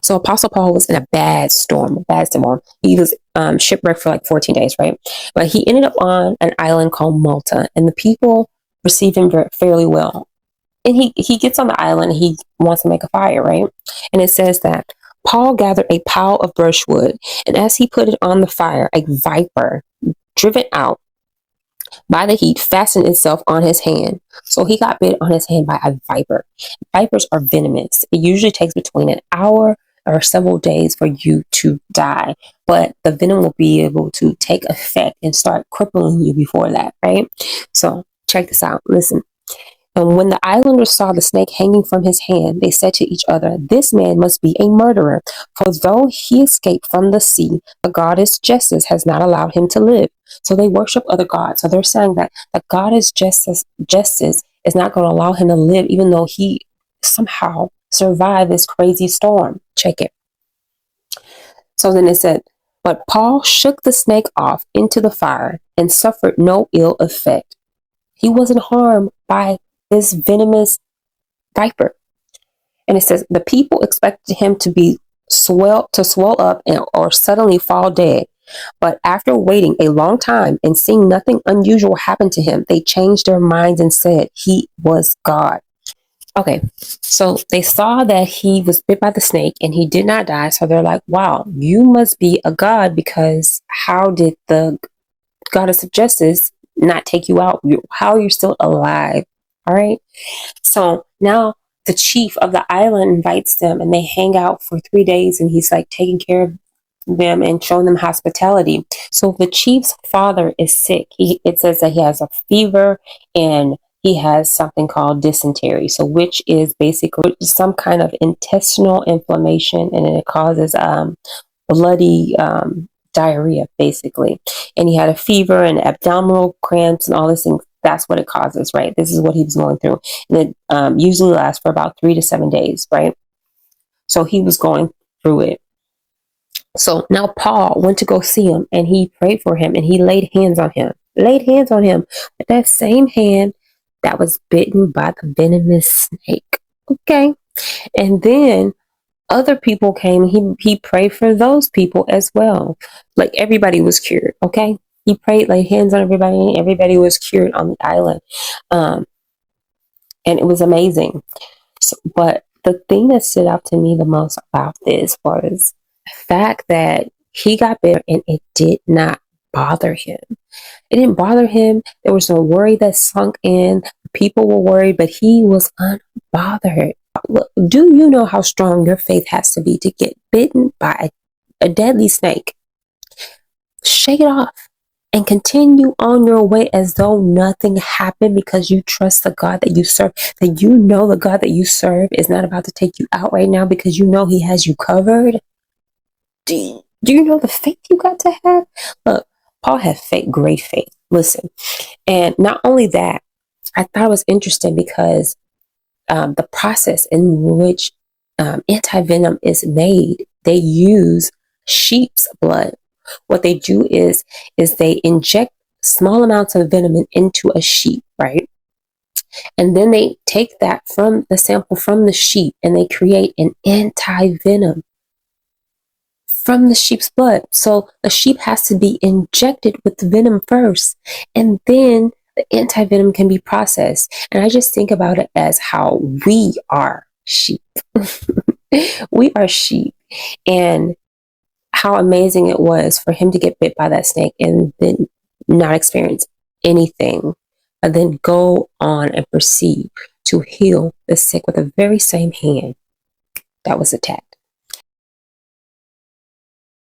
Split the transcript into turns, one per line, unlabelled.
So Apostle Paul was in a bad storm. He was shipwrecked for like 14 days, right? But he ended up on an island called Malta, and the people received him fairly well. And he gets on the island, and he wants to make a fire, right? And it says that Paul gathered a pile of brushwood, and as he put it on the fire, a viper, driven out by the heat, fastened itself on his hand. So he got bit on his hand by a viper. Vipers are venomous. It usually takes between an hour or several days for you to die, but the venom will be able to take effect and start crippling you before that, right? So check this out. Listen. And when the islanders saw the snake hanging from his hand, they said to each other, "This man must be a murderer, for though he escaped from the sea, the goddess Justice has not allowed him to live." So they worship other gods. So they're saying that the goddess Justice is not going to allow him to live, even though he somehow survived this crazy storm. Check it. So then it said, but Paul shook the snake off into the fire and suffered no ill effect. He wasn't harmed by this venomous viper. And it says the people expected him to be swell up or suddenly fall dead. But after waiting a long time and seeing nothing unusual happen to him, they changed their minds and said he was God. Okay, so they saw that he was bit by the snake and he did not die. So they're like, wow, you must be a god, because how did the goddess of justice not take you out? How are you still alive? All right. So now the chief of the island invites them and they hang out for 3 days, and he's like taking care of them and showing them hospitality. So the chief's father is sick. It says that he has a fever and he has something called dysentery. So which is basically some kind of intestinal inflammation, and it causes bloody diarrhea basically. And he had a fever and abdominal cramps and all this things. That's what it causes, right? This is what he was going through. And it usually lasts for about 3 to 7 days, right? So he was going through it. So now Paul went to go see him, and he prayed for him, and he laid hands on him with that same hand that was bitten by the venomous snake. Okay. And then other people came. He prayed for those people as well. Like everybody was cured. Okay. He prayed, laid hands on everybody, and everybody was cured on the island. And it was amazing. So, but the thing that stood out to me the most about this was the fact that he got bit and it did not bother him. It didn't bother him. There was no worry that sunk in. People were worried, but he was unbothered. Look, do you know how strong your faith has to be to get bitten by a deadly snake? Shake it off and continue on your way as though nothing happened, because you trust the God that you serve, that you know the God that you serve is not about to take you out right now, because you know he has you covered. Do you know the faith you got to have? Look, Paul had faith, great faith. Listen, and not only that, I thought it was interesting because the process in which anti-venom is made, they use sheep's blood. What they do is they inject small amounts of venom into a sheep, right? And then they take that from the sample from the sheep and they create an anti-venom from the sheep's blood. So the sheep has to be injected with the venom first, and then the anti-venom can be processed. And I just think about it as how we are sheep. We are sheep. And how amazing it was for him to get bit by that snake and then not experience anything, and then go on and proceed to heal the sick with the very same hand that was attacked.